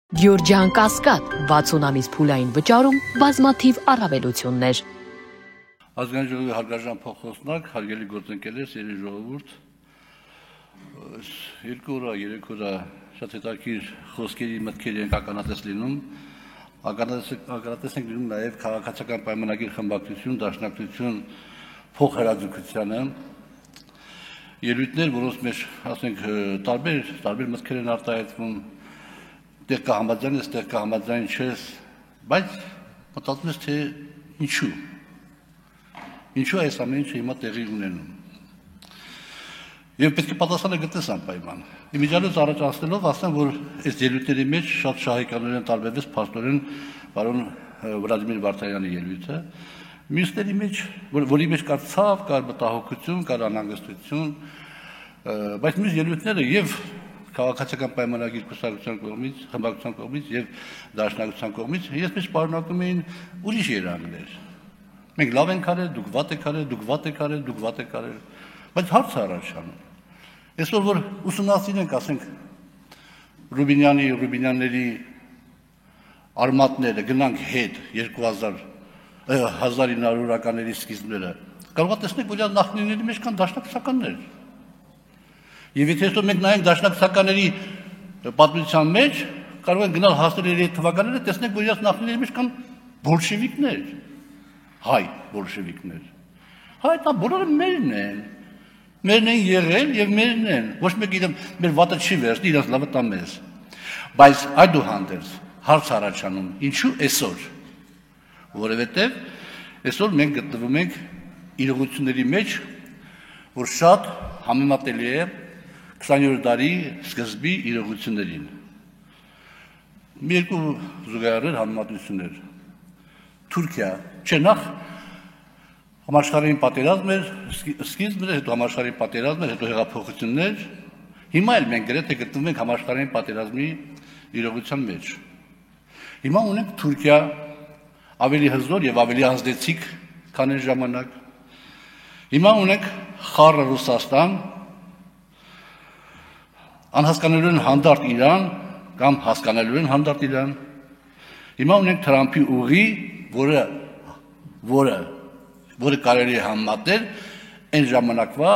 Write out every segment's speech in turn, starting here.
Գյորջյան Կասկադ 60 ամիս փուլային վճարում բազմաթիվ առավելություններ։ Ազգային ժողովի հարգարժան փոխոսնակ, հարգելի գործընկերներ, սիրելի ժողովուրդ, 2 օր, 3 օր շատ հետաքրքիր խոսքերի մտքերի ենք ականատես լինում, ականատես ենք լինում նաև քաղաքացիական պայմանագիր խմբակցություն, դաշնակցություն փոխհրաձգությանը, ելույթներ, որոնց մեջ, ասենք, տարբեր մտքեր են արտահայտվում, տեղ կա համաձայն ես, տեղ կա համաձայն չես, բայց մտածում ես, թե ինչու այս ամեն ինչը հիմա տեղի ունենում։ Եվ պետք է պատասխանը գտնես անպայման։ Իմիջիալից առաջ անցնելով ասեմ, որ այս ելույթների մեջ շատ շահեկանորեն տարբերվեց փաստորեն պարոն Վլադիմիր Վարդանյանի ելույթը, մյուսների մեջ, որի մեջ կար ցավ, կար մտահոգություն, կար անհանգստություն, բայց մյուս ելույթները եւ քաղաքացիական պայմանագիր կուսակցության կողմից, խմբակցության կողմից եւ դաշնակցության կողմից ես պարունակում էին ուրիշ երանգներ։ Մենք լավ ենք արել, դուք վատ եք արել, դուք վատ եք արել, դուք վատ եք արել, բայց հարց է առաջանում։ Այսօր որ ուսումնասիրենք, ասենք, Ռուբինյանների արմատները գնանք հետ 1900-ականների սկիզբները, կարող է տեսնենք, որ նախնիների մեջ կան դաշնակցականներ։ Եվ եթե այսօր մենք նայենք դաշնակցականների պատմության մեջ, կարող են գնալ հասնել 3 թվականները, տեսնենք, որ իրաց նախնիների մեջ կան բոլշևիկներ, հայ բոլշևիկներ։ Հայ դա բոլորը մերն են եղել եւ մերն են։ Ոչ մեկ իրեն մեր վատը չի վերցնի, իրաց լավը տա մեզ։ Բայց այդուհանդերձ հարց առաջանում, ինչու այսօր։ Որովհետեւ այսօր մենք գտնվում ենք իրողությունների մեջ, որ շատ համեմատելի է 20-րդ դարի սկզբի իրողություններին։ Մի երկու զուգահեռ համեմատություններ։ Թուրքիա, չէ, նախ համաշխարհային պատերազմ էր, սկիզբն էր, հետո համաշխարհային պատերազմ էր, հետո հեղափոխություններ։ Հիմա էլ մենք գրեթե գտնվում ենք համաշխարհային պատերազմի իրողության մեջ։ Հիմա ունենք Թուրքիա ավելի հզոր եւ ավելի ազդեցիկ, քան այն ժամանակ։ Հիմա ունենք խառը Ռուսաստան, անհասկանալիորեն հանդարտ Իրան կամ հասկանալիորեն հանդարտ Իրան։ Հիմա ունենք Թրամփի ուղի, որը կարելի է համեմատել այն ժամանակվա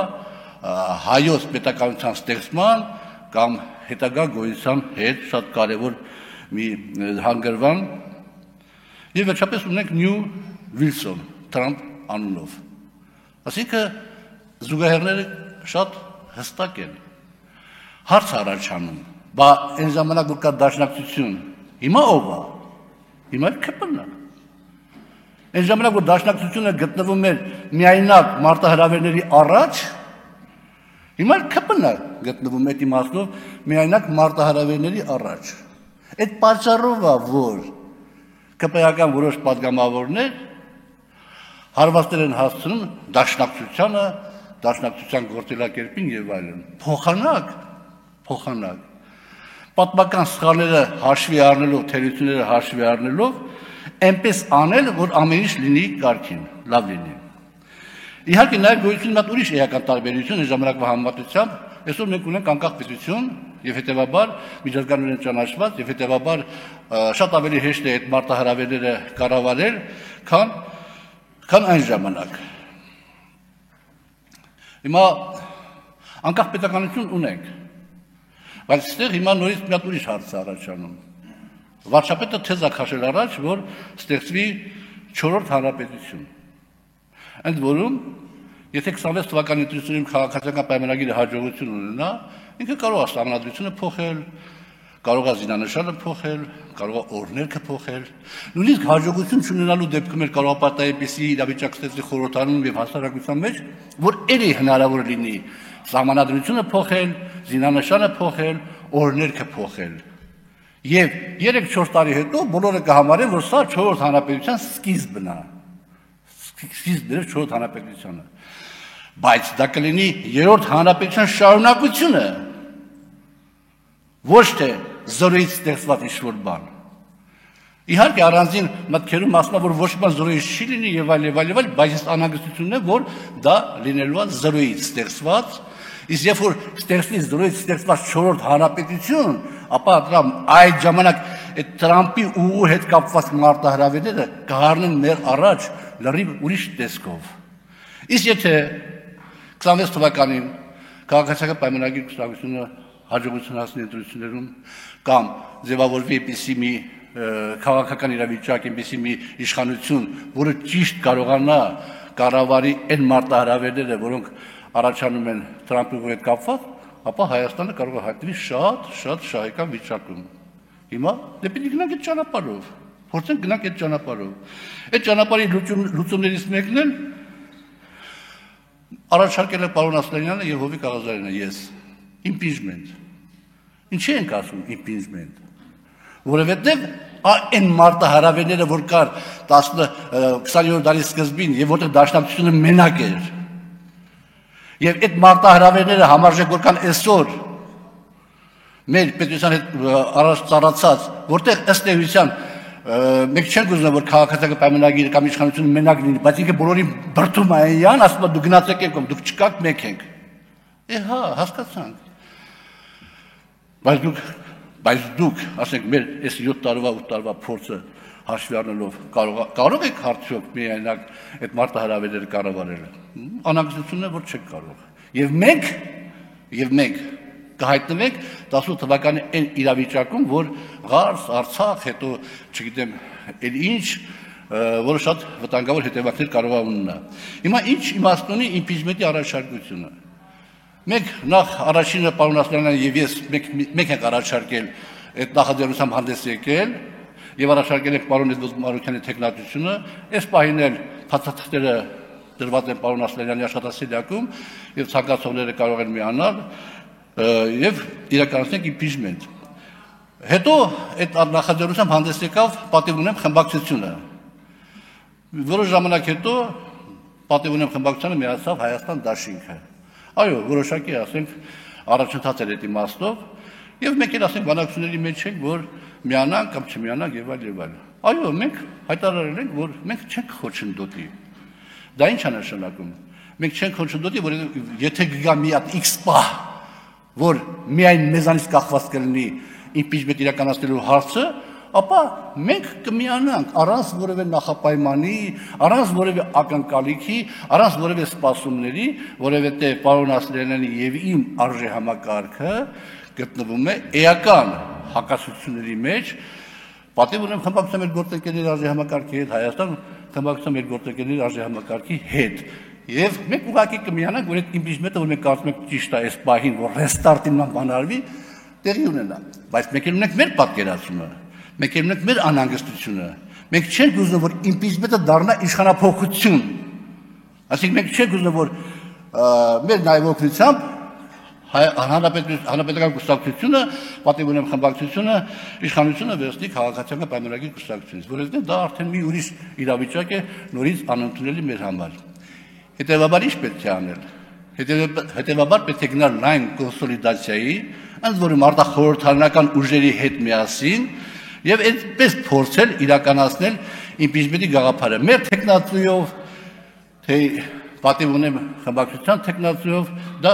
հայոց պետականության ստեղծման կամ հետագա գոյության հետ շատ կարևոր մի հանգրվան։ Եվ վերջապես ունենք Նյու Վիլսոն, Թրամփ անունով։ Այսինքն զուգահեռները շատ հստակ են։ Հարց առաջանում, բա այն ժամանակ որ կա դաշնակցություն, հիմա ով է։ Հիմա ԿՊՆ-ն է։ Այն ժամանակ որ դաշնակցությունը գտնվում էր միայնակ մարտահրավերների առաջ, հիմա ԿՊՆ-ն է գտնվում այդ իմաստով միայնակ մարտահրավերների առաջ։ Այդ պատճառով է, որ ԿՊ-ական որոշ պատգամավորներ հարվածներ են հասցնում դաշնակցությանը, դաշնակցության գործելակերպին եւ այլն։ Փոխանակ պատմական սխալները հաշվի առնելով, թերությունները հաշվի առնելով, այնպես անել, որ ամեն ինչ լինի կարգին, լավ լինի։ Իհարկե նաև գոյություն ունի ուրիշ էական տարբերություն ժամանակվա համեմատությամբ, այսօր մենք ունենք անկախ պետություն եւ հետեւաբար միջազգայինորեն ճանաչված եւ հետեւաբար շատ ավելի հեշտ է այդ մարտահրավերները կառավարել, քան այն ժամանակ։ Հիմա անկախ պետականություն ունենք, բայց այստեղ հիմա նորից մի հատ ուրիշ հարց է առաջանում։ Վարչապետը թեզ է քաշել առաջ, որ ստեղծվի 4-րդ հանրապետություն։ Ընդ որում, եթե 26 թվականի ընտրությունում քաղաքացիական պայմանագիրը հաջողություն ունենա, ինքը կարող է սահմանադրությունը փոխել, կարող է զինանշանը փոխել, կարող է օրհներգը փոխել։ Նույնիսկ հաջողություն չունենալու դեպքում էլ կարող է պատահեպիսի իրավիճակ ստեղծի խորհրդարանում եւ հասարակության մեջ, որ ելի հնարավոր լինի սահմանադրությունը փոխել, զինանշանը փոխել, օրհներգը փոխել։ Եվ 3-4 տարի հետո բոլորը կհամարեն, որ սա 4-րդ հանրապետության սկիզբն է։ Սկիզբն է 4-րդ հանրապետությունը։ Բայց դա կլինի 3-րդ հանրապետության շարունակությունը, ոչ թե զորից ստեղծված ինչ-որ բան։ Իհարկե առանձին մտքերում ասում որ ոչ մի բան զորից չի լինի եւ այլ, բայց անհանգստությունն է, որ դա լինելու է զորից ստեղծված, իսկ երբ որ ստեղծվի զորից ստեղծված 4-րդ հանրապետություն, ապա այդ ժամանակ այդ Տրամպի ու հետ կապված մարտահրավերները կհառնեն մեր առաջ լրիվ ուրիշ տեսքով։ Իսկ եթե 26 թվականին քաղաքացիական պայմանագիր կուսակցությունը հաջողություն հասնի ընտրություններում կամ ձևավորվի այնպիսի մի քաղաքական իրավիճակ, այնպիսի մի իշխանություն, որը ճիշտ կարողանա կառավարի այն մարտահրավերները, որոնք առաջանում են Տրամպի հետ կապված, ապա Հայաստանը կարող է հայտնվի շատ շահեկան վիճակում։ Հիմա դեպի գնանք այդ ճանապարհով, փորձենք գնանք այդ ճանապարհով։ Այդ ճանապարհի լուծումներից մեկն էլ առաջարկել է պարոն Ասլանյանը եւ Հովիկ Աղազարյանը, ես impeachment։ Ինչի ենք ասում impeachment։ Որովհետեւ այն մարտահրավերները, որ կար 20-րդ դարի սկզբին եւ որտեղ դաշնակցությունը մենակ էր, եւ այդ մարտահրավերները համարժեք որ կան այսօր մեր պետության հետ առաջ ծառացած, որտեղ ըստ էության մենք չենք ուզում որ քաղաքացիական պայմանագիրը կամ իշխանությունը մենակ լինի, բայց ինքը բոլորին բրդում այն, ասում է դու գնացեք եք, դուք չկաք, մենք ենք։ Հա, հասկացանք։ Բայց դուք, ասենք, մեր այս 7 տարվա 8 տարվա փորձը հաշվի առնելով կարող եք արդյոք միայնակ այդ մարտահրավերները կառավարել։ Անհանգստությունն է, որ չեք կարող։ Եվ մենք կհայտնվենք 18 թվականի այն իրավիճակում, որ Ղարս, Արցախ, հետո չգիտեմ, էլ ինչ, որը շատ վտանգավոր հետևանքներ կարող է ունենա։ Հիմա ինչ իմաստ ունի impeachment-ի առաջարկությունը։ Մենք նախ առաջինը պարոն Ասլանյանը եւ ես մենք ենք առաջարկել այդ նախաձեռնությամբ հանդես եկել եւ առաջարկել ենք պարոն Էդվարդ Մարուկյանի տեխնատությունը, այս պահին էլ փաստաթղթերը դրված են պարոն Ասլանյանի աշխատասենյակում եւ ցանկացողները կարող են միանալ եւ իրականացնել impeachment։ Հետո այդ նախաձեռնությամբ հանդես եկավ պատիվ ունեմ խմբակցությունը։ Որոշ ժամանակ հետո պատիվ ունեմ խմբակցությանը միացավ Հայաստան դաշինքը։ Այո, որոշակի ասենք առաջընթաց էր այդ իմաստով եւ մենք էլ ասենք բանակցությունների մեջ ենք, որ միանանք կամ չմիանանք եւ այլ։ Այո, մենք հայտարարել ենք, որ մենք չենք խոչընդոտի։ Դա ինչ է նշանակում։ Մենք չենք խոչընդոտի, որ եթե գա մի հատ X պահ, որ միայն մեզանից կախված կլինի impeachment իրականացնելու հարցը, ապա մենք կմիանանք առանց որևէ նախապայմանի, առանց որևէ ակնկալիքի, առանց որևէ սպասումների, որովհետև պարոն Ասլանյանի եւ իմ արժեհամակարգը գտնվում է էական հակասությունների մեջ, պատիվ ունեմ խմբակցության մեր գործընկերների արժեհամակարգի հետ, Հայաստան խմբակցության մեր գործընկերների արժեհամակարգի հետ։ Եվ մենք ուղղակի կմիանանք, որ այդ impeachment-ը, որ մենք կարծում ենք ճիշտ է այս պահին, որ restart-ին բանալվի, տեղի ունենա։ Բայց մենք ունենք մեր պատկերացումը, մենք ունենք մեր անհանգստությունը։ Մենք չենք ուզում, որ impeachment-ը դառնա իշխանափոխություն։ Այսինքն մենք չենք ուզում, որ մեր նաև օգնությամբ հանրապետական կուսակցությունը, պատիվ ունեմ խմբակցությունը, իշխանությունը վերցնի քաղաքացիական պայմանագիր կուսակցությունից, որովհետև դա արդեն մի ուրիշ իրավիճակ է, նորից անընդունելի մեր համար։ Հետևաբար ինչ պետք է անել։ Հետևաբար պետք է գնալ լայն կոնսոլիդացիայի, ընդ որում արտախորհրդարանական ուժերի հետ միասին եւ այդպես փորձել իրականացնել impeachment-ի գաղափարը։ Մեր տեխնատուով, թե պատիվ ունեմ խմբակցության տեխնատուով, դա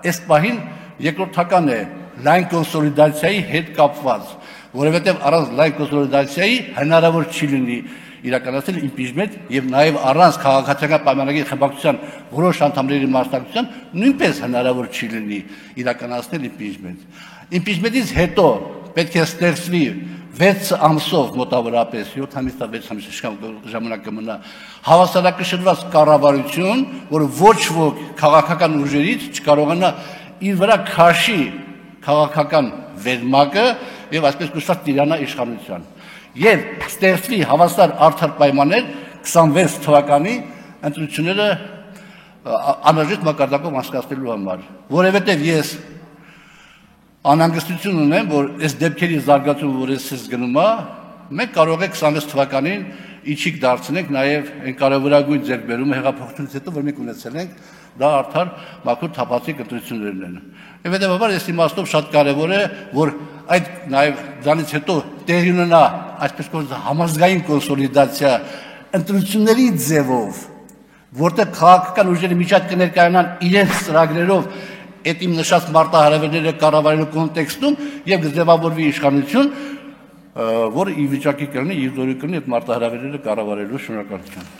այս պահին երկրորդական է լայն կոնսոլիդացիայի հետ կապված, որովհետեւ առանց լայն կոնսոլիդացիայի հնարավոր չի լինի իրականացնել impeachment եւ նաեւ առանց քաղաքացիական պայմանագիր խմբակցության որոշ անդամների մասնակցության նույնպես հնարավոր չի լինի իրականացնել impeachment։ Impeachment-ից հետո պետք է ստեղծվի 6 ամսով մոտավորապես 7 ամիս, 6 ամիս ժամանակ կմնա հավասարակշռված կառավարություն, որը ոչ ոք քաղաքական ուժերից չկարողանա իր վրա քաշի քաղաքական վերմակը եւ այսպես կոչված տիրանա իշխանության։ Եվ ստեղծվի հավասար արդար պայմաններ 26 թվականի ընտրությունները անհրաժեշտ մակարդակով անցկացնելու համար, որովհետև ես անհանգստություն ունեմ, որ այս դեպքերի զարգացումը, որ ես գնում է, մենք կարող ենք 26 թվականին իջիկ դարձնենք նաև այն կարևորագույն ձեռքբերումը հեղափոխությունից հետո, որ մենք ունեցել ենք, դա արդար մաքուր թափանցիկ ընտրություններն են։ Եվ հետևաբար այս իմաստով շատ կարևոր է, որ այդ նաև դրանից հետո տեղի ունենա այսպես կոչված համազգային կոնսոլիդացիա ընտրությունների ձևով, որտեղ քաղաքական ուժերը միջատ կներկայանան իրենց ծրագրերով այդ իմ նշած մարտահրավերները կառավարելու կոնտեքստում եւ ձևավորվի իշխանություն, որը ի վիճակի կլինի իր դուրի կլինի այդ մարտահրավերները կառավարելու շնորհակալություն։